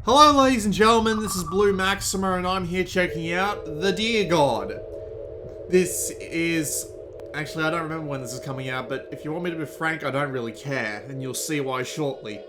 Hello ladies and gentlemen, this is Blue Maxima and I'm here checking out The Deer God. This is... Actually, I don't remember when this is coming out, but if you want me to be frank, I don't really care, and you'll see why shortly.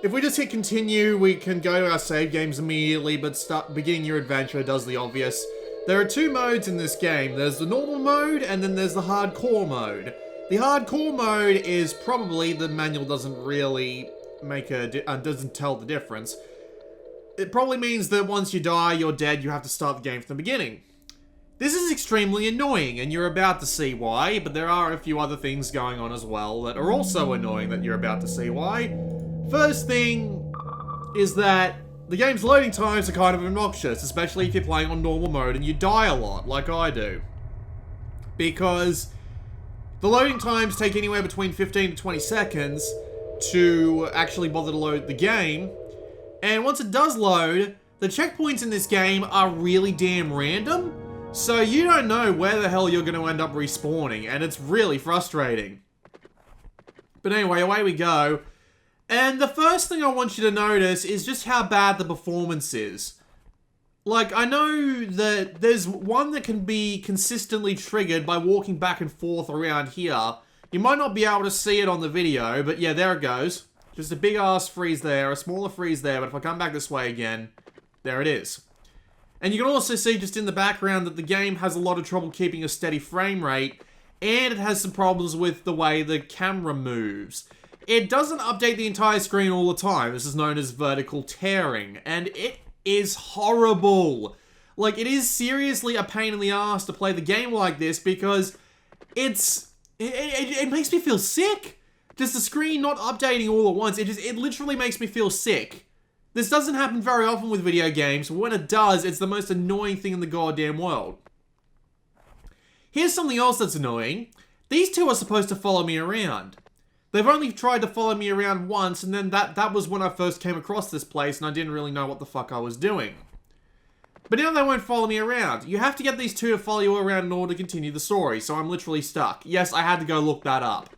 If we just hit continue, we can go to our save games immediately, but beginning your adventure does the obvious. There are two modes in this game. There's the normal mode, and then there's the hardcore mode. The hardcore mode is probably, the manual doesn't really doesn't tell the difference. It probably means that once you die, you're dead, you have to start the game from the beginning. This is extremely annoying, and you're about to see why, but there are a few other things going on as well that are also annoying that you're about to see why. First thing is that the game's loading times are kind of obnoxious, especially if you're playing on normal mode and you die a lot, like I do. Because the loading times take anywhere between 15 to 20 seconds to actually bother to load the game. And once it does load, the checkpoints in this game are really damn random, so you don't know where the hell you're going to end up respawning, and it's really frustrating. But anyway, away we go. And the first thing I want you to notice is just how bad the performance is. Like, I know that there's one that can be consistently triggered by walking back and forth around here. You might not be able to see it on the video, but yeah, there it goes. Just a big ass freeze there, a smaller freeze there, but if I come back this way again, there it is. And you can also see just in the background that the game has a lot of trouble keeping a steady frame rate, and it has some problems with the way the camera moves. It doesn't update the entire screen all the time. This is known as vertical tearing, and it is horrible. Like, it is seriously a pain in the ass to play the game like this because it makes me feel sick. Just the screen not updating all at once, it literally makes me feel sick. This doesn't happen very often with video games, but when it does, it's the most annoying thing in the goddamn world. Here's something else that's annoying. These two are supposed to follow me around. They've only tried to follow me around once, and then that was when I first came across this place, and I didn't really know what the fuck I was doing. But now they won't follow me around. You have to get these two to follow you around in order to continue the story, so I'm literally stuck. Yes, I had to go look that up.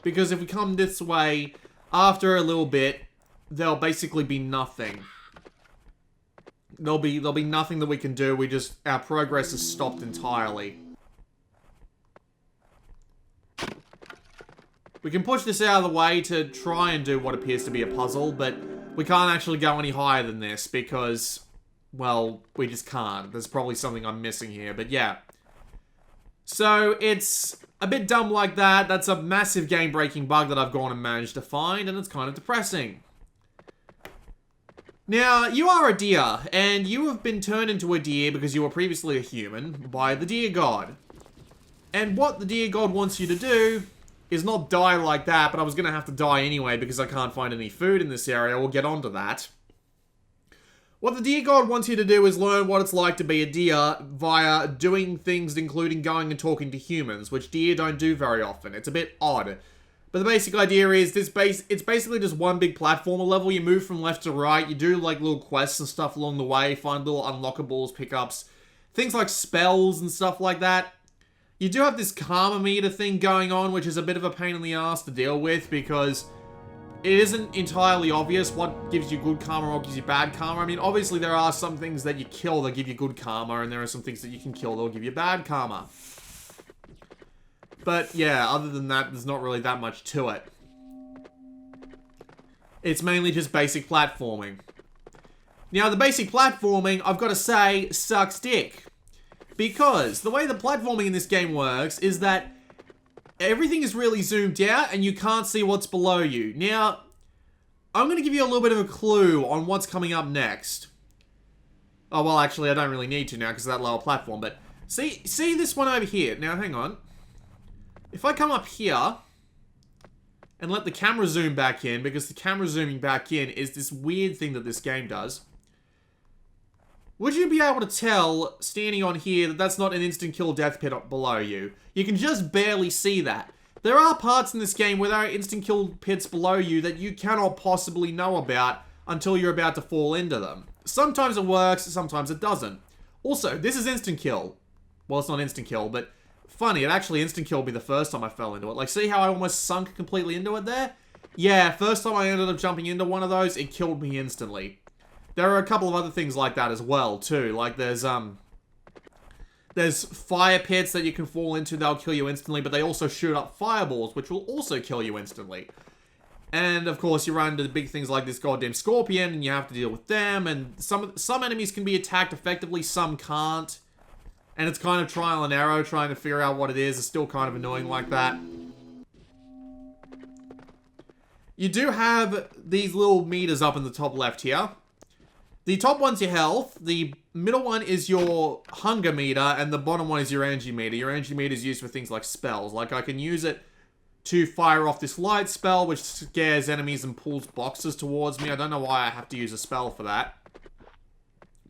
Because if we come this way, after a little bit, there'll basically be nothing. There'll be nothing that we can do. Our progress is stopped entirely. We can push this out of the way to try and do what appears to be a puzzle, but we can't actually go any higher than this because, well, we just can't. There's probably something I'm missing here, but yeah. So, it's a bit dumb like that. That's a massive game-breaking bug that I've gone and managed to find, and it's kind of depressing. Now, you are a deer, and you have been turned into a deer because you were previously a human by the Deer God. And what the Deer God wants you to do is not die like that, but I was going to have to die anyway because I can't find any food in this area. We'll get onto that. What the Deer God wants you to do is learn what it's like to be a deer via doing things including going and talking to humans, which deer don't do very often. It's a bit odd. But the basic idea is it's basically just one big platformer level. You move from left to right, you do like little quests and stuff along the way, find little unlockables, pickups, things like spells and stuff like that. You do have this karma meter thing going on, which is a bit of a pain in the ass to deal with because it isn't entirely obvious what gives you good karma or what gives you bad karma. I mean, obviously there are some things that you kill that give you good karma, and there are some things that you can kill that will give you bad karma. But yeah, other than that, there's not really that much to it. It's mainly just basic platforming. Now, the basic platforming, I've got to say, sucks dick. Because the way the platforming in this game works is that everything is really zoomed out and you can't see what's below you. Now, I'm going to give you a little bit of a clue on what's coming up next. Oh, well, actually, I don't really need to now because of that lower platform, but see this one over here. Now, hang on. If I come up here and let the camera zoom back in, because the camera zooming back in is this weird thing that this game does, would you be able to tell, standing on here, that that's not an instant kill death pit up below you? You can just barely see that. There are parts in this game where there are instant kill pits below you that you cannot possibly know about until you're about to fall into them. Sometimes it works, sometimes it doesn't. Also, this is instant kill. Well, it's not instant kill, but funny, it actually instant killed me the first time I fell into it. Like, see how I almost sunk completely into it there? Yeah, first time I ended up jumping into one of those, it killed me instantly. There are a couple of other things like that as well, too. Like, there's fire pits that you can fall into, they'll kill you instantly, but they also shoot up fireballs, which will also kill you instantly. And, of course, you run into the big things like this goddamn scorpion, and you have to deal with them, and some enemies can be attacked effectively, some can't. And it's kind of trial and error, trying to figure out what it is. It's still kind of annoying like that. You do have these little meters up in the top left here. The top one's your health, the middle one is your hunger meter, and the bottom one is your energy meter. Your energy meter is used for things like spells. Like, I can use it to fire off this light spell, which scares enemies and pulls boxes towards me. I don't know why I have to use a spell for that.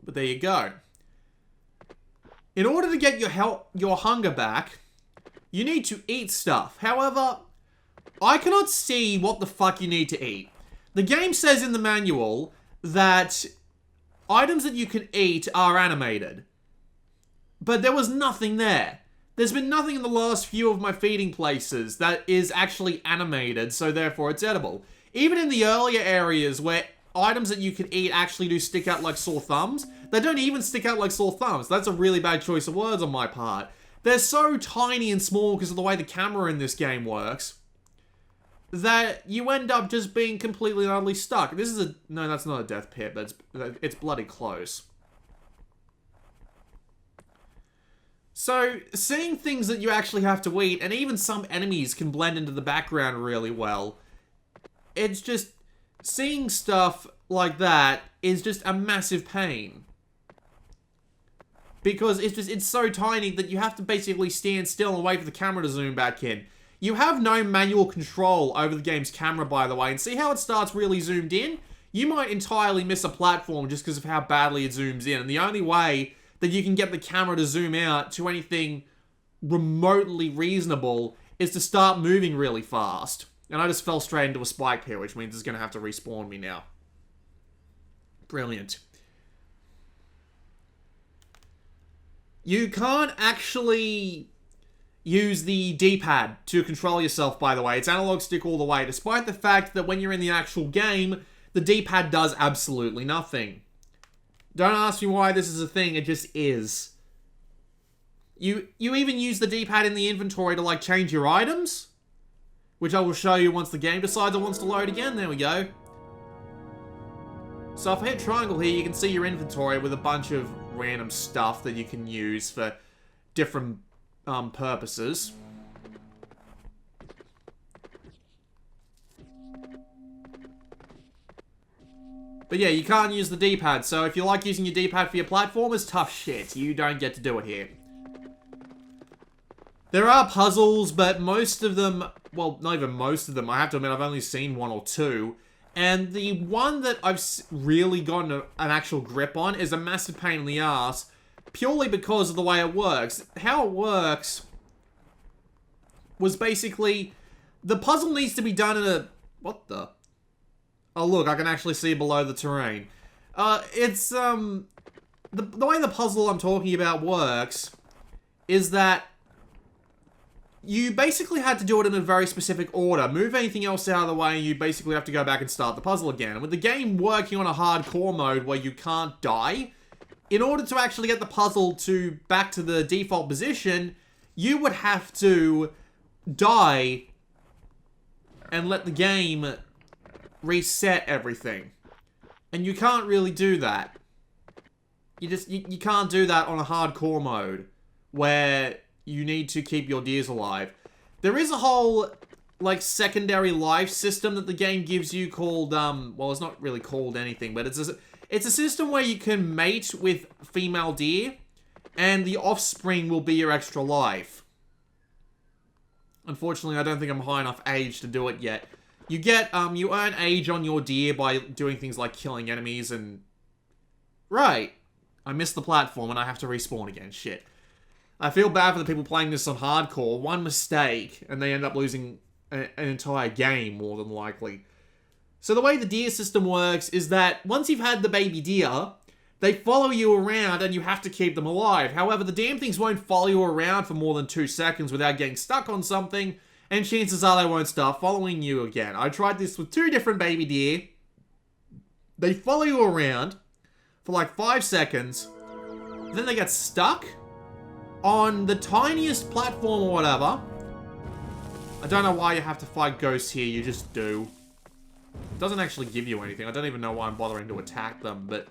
But there you go. In order to get your hunger back, you need to eat stuff. However, I cannot see what the fuck you need to eat. The game says in the manual that items that you can eat are animated. But there was nothing there. There's been nothing in the last few of my feeding places that is actually animated, so therefore it's edible. Even in the earlier areas where items that you can eat actually do stick out like sore thumbs, they don't even stick out like sore thumbs. That's a really bad choice of words on my part. They're so tiny and small because of the way the camera in this game works that you end up just being completely and utterly stuck. This is a... No, that's not a death pit, but it's bloody close. So, seeing things that you actually have to eat, and even some enemies can blend into the background really well, it's just... Seeing stuff like that is just a massive pain. Because it's so tiny that you have to basically stand still and wait for the camera to zoom back in. You have no manual control over the game's camera, by the way, and see how it starts really zoomed in? You might entirely miss a platform just because of how badly it zooms in, and the only way that you can get the camera to zoom out to anything remotely reasonable is to start moving really fast. And I just fell straight into a spike here, which means it's going to have to respawn me now. Brilliant. You can't actually use the D-pad to control yourself, by the way. It's analog stick all the way, despite the fact that when you're in the actual game, the D-pad does absolutely nothing. Don't ask me why this is a thing, it just is. You even use the D-pad in the inventory to, like, change your items, which I will show you once the game decides it wants to load again. There we go. So if I hit triangle here, you can see your inventory with a bunch of random stuff that you can use for different purposes. But yeah, you can't use the D-pad, so if you like using your D-pad for your platformers, tough shit. You don't get to do it here. There are puzzles, but most of them, well, not even most of them, I have to admit, I've only seen one or two. And the one that I've really gotten an actual grip on is a massive pain in the ass, purely because of the way it works. How it works was basically, the puzzle needs to be done in a... What the... Oh, look, I can actually see below the terrain. The way the puzzle I'm talking about works is that you basically had to do it in a very specific order. Move anything else out of the way and you basically have to go back and start the puzzle again. And with the game working on a hardcore mode where you can't die, in order to actually get the puzzle back to the default position, you would have to die and let the game reset everything. And you can't really do that. You can't do that on a hardcore mode where you need to keep your deers alive. There is a whole, like, secondary life system that the game gives you called, well, it's not really called anything, but it's a system where you can mate with female deer, and the offspring will be your extra life. Unfortunately, I don't think I'm high enough age to do it yet. You get, you earn age on your deer by doing things like killing enemies and... Right. I missed the platform and I have to respawn again. Shit. I feel bad for the people playing this on hardcore. One mistake, and they end up losing an entire game, more than likely. So the way the deer system works is that once you've had the baby deer, they follow you around and you have to keep them alive. However, the damn things won't follow you around for more than 2 seconds without getting stuck on something, and chances are they won't start following you again. I tried this with 2 different baby deer. They follow you around for like 5 seconds, then they get stuck on the tiniest platform or whatever. I don't know why you have to fight ghosts here, you just do. It doesn't actually give you anything. I don't even know why I'm bothering to attack them, but...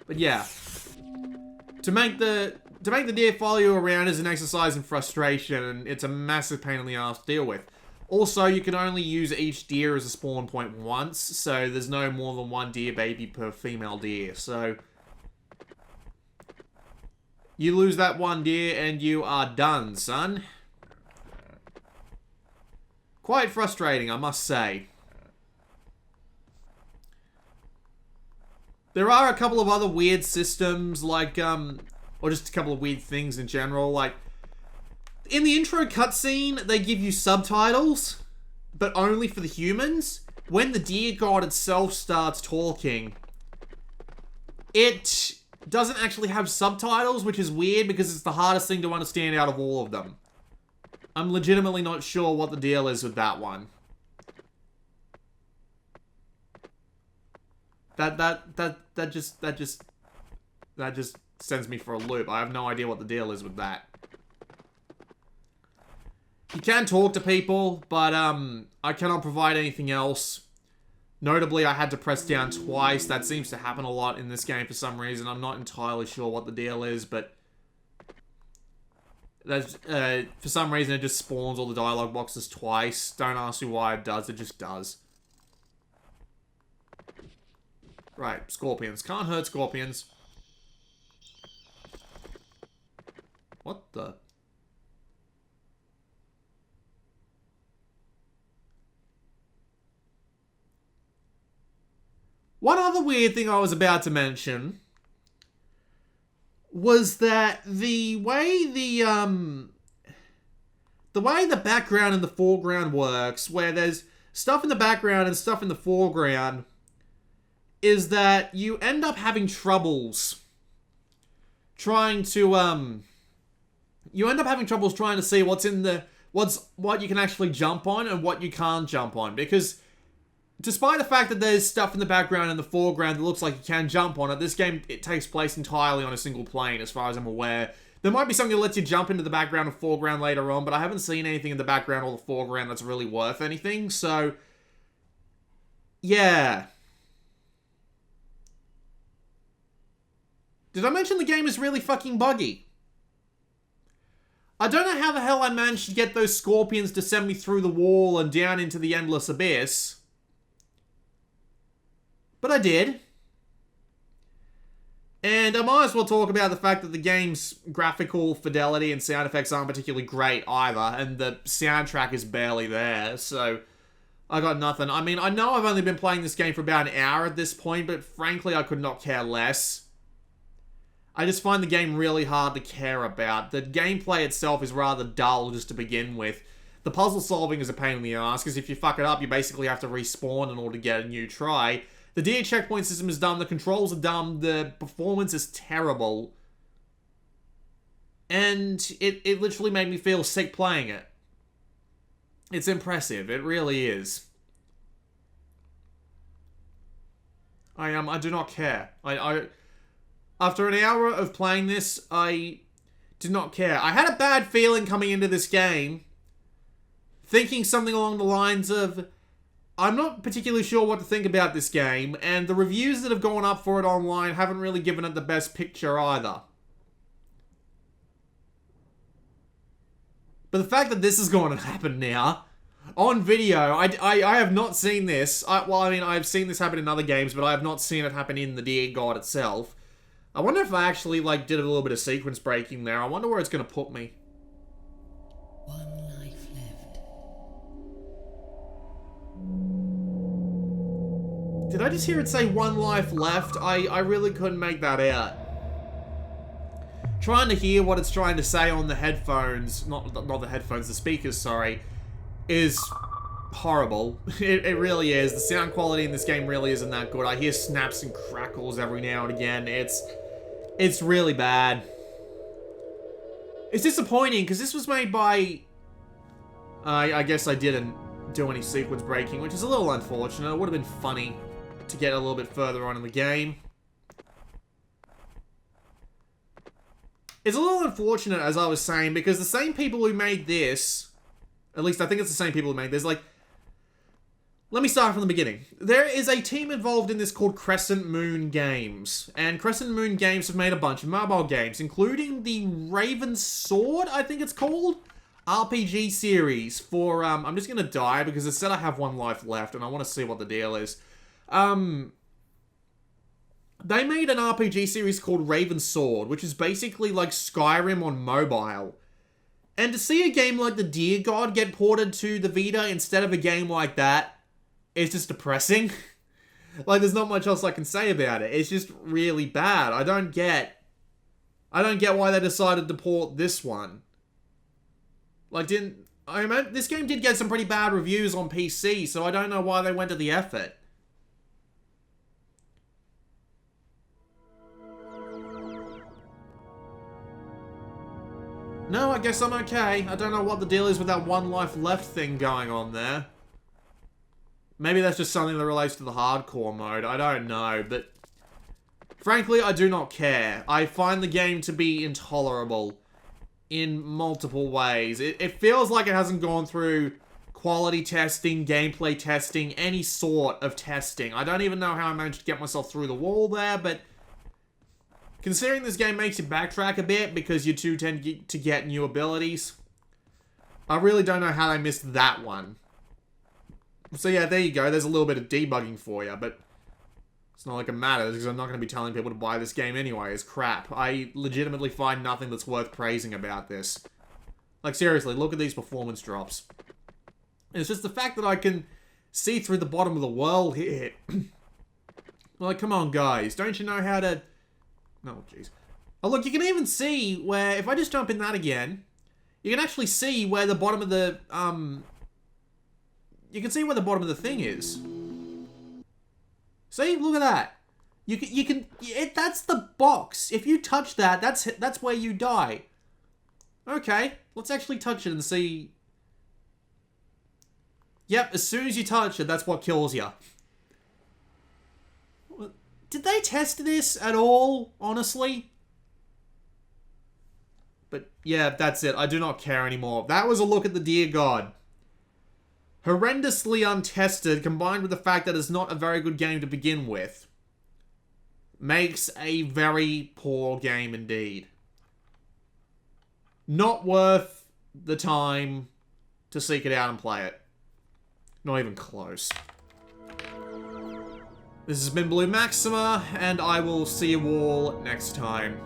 But yeah. To make the deer follow you around is an exercise in frustration, and it's a massive pain in the ass to deal with. Also, you can only use each deer as a spawn point once, so there's no more than 1 deer baby per female deer, so... You lose that 1 deer and you are done, son. Quite frustrating, I must say. There are a couple of other weird systems, like, or just a couple of weird things in general, like, in the intro cutscene, they give you subtitles, but only for the humans. When the deer god itself starts talking, it doesn't actually have subtitles, which is weird because it's the hardest thing to understand out of all of them. I'm legitimately not sure what the deal is with that one. That just sends me for a loop. I have no idea what the deal is with that. You can talk to people, but I cannot provide anything else. Notably, I had to press down twice. That seems to happen a lot in this game for some reason. I'm not entirely sure what the deal is, but that's, for some reason it just spawns all the dialogue boxes twice. Don't ask me why it does, it just does. Right, scorpions. Can't hurt scorpions. What the... One other weird thing I was about to mention was that the way the background and the foreground works, where there's stuff in the background and stuff in the foreground, is that you end up having troubles trying to see what's in the what you can actually jump on and what you can't jump on, because despite the fact that there's stuff in the background and the foreground that looks like you can jump on it, this game, it takes place entirely on a single plane, as far as I'm aware. There might be something that lets you jump into the background or foreground later on, but I haven't seen anything in the background or the foreground that's really worth anything, so... Yeah. Did I mention the game is really fucking buggy? I don't know how the hell I managed to get those scorpions to send me through the wall and down into the endless abyss. But I did. And I might as well talk about the fact that the game's graphical fidelity and sound effects aren't particularly great either, and the soundtrack is barely there, so I got nothing. I mean, I know I've only been playing this game for about an hour at this point, but frankly, I could not care less. I just find the game really hard to care about. The gameplay itself is rather dull just to begin with. The puzzle solving is a pain in the ass, because if you fuck it up, you basically have to respawn in order to get a new try. The deer checkpoint system is dumb, the controls are dumb, the performance is terrible. And it literally made me feel sick playing it. It's impressive, it really is. I do not care. After an hour of playing this, I did not care. I had a bad feeling coming into this game, thinking something along the lines of, I'm not particularly sure what to think about this game, and the reviews that have gone up for it online haven't really given it the best picture either. But the fact that this is going to happen now, on video, I have not seen this. I've seen this happen in other games, but I have not seen it happen in the Deer God itself. I wonder if I actually, did a little bit of sequence breaking there. I wonder where it's going to put me. One life left. Did I just hear it say 1 life left? I really couldn't make that out. Trying to hear what it's trying to say on the headphones, not the headphones, the speakers, sorry, is horrible. It really is. The sound quality in this game really isn't that good. I hear snaps and crackles every now and again. It's really bad. It's disappointing, because this was made by... I guess I didn't do any sequence breaking, which is a little unfortunate. It would have been funny to get a little bit further on in the game. It's a little unfortunate, as I was saying, because the same people who made this, at least I think it's the same people who made this, like, let me start from the beginning. There is a team involved in this called Crescent Moon Games, and Crescent Moon Games have made a bunch of mobile games, including the Raven Sword, I think it's called, RPG series for, I'm just gonna die because it said I have one life left, and I want to see what the deal is. They made an RPG series called Raven Sword, which is basically like Skyrim on mobile. And to see a game like the Deer God get ported to the Vita instead of a game like that is just depressing. Like, there's not much else I can say about it. It's just really bad. I don't get why they decided to port this one. Like, this game did get some pretty bad reviews on PC, so I don't know why they went to the effort. No, I guess I'm okay. I don't know what the deal is with that one life left thing going on there. Maybe that's just something that relates to the hardcore mode. I don't know, but... frankly, I do not care. I find the game to be intolerable in multiple ways. It feels like it hasn't gone through quality testing, gameplay testing, any sort of testing. I don't even know how I managed to get myself through the wall there, but... considering this game makes you backtrack a bit because you too tend to get new abilities, I really don't know how they missed that one. So yeah, there you go. There's a little bit of debugging for you, but it's not like it matters because I'm not going to be telling people to buy this game anyway. It's crap. I legitimately find nothing that's worth praising about this. Like, seriously, look at these performance drops. It's just the fact that I can see through the bottom of the world here. Like, come on, guys. Don't you know how to... oh, jeez. Oh, look, you can even see where... if I just jump in that again, you can actually see where the bottom of the... you can see where the bottom of the thing is. See? Look at that. You can... that's the box. If you touch that, that's where you die. Okay. Let's actually touch it and see... yep, as soon as you touch it, that's what kills you. Did they test this at all, honestly? But yeah, that's it. I do not care anymore. That was a look at the Deer God. Horrendously untested, combined with the fact that it's not a very good game to begin with, makes a very poor game indeed. Not worth the time to seek it out and play it. Not even close. This has been Blue Maxima, and I will see you all next time.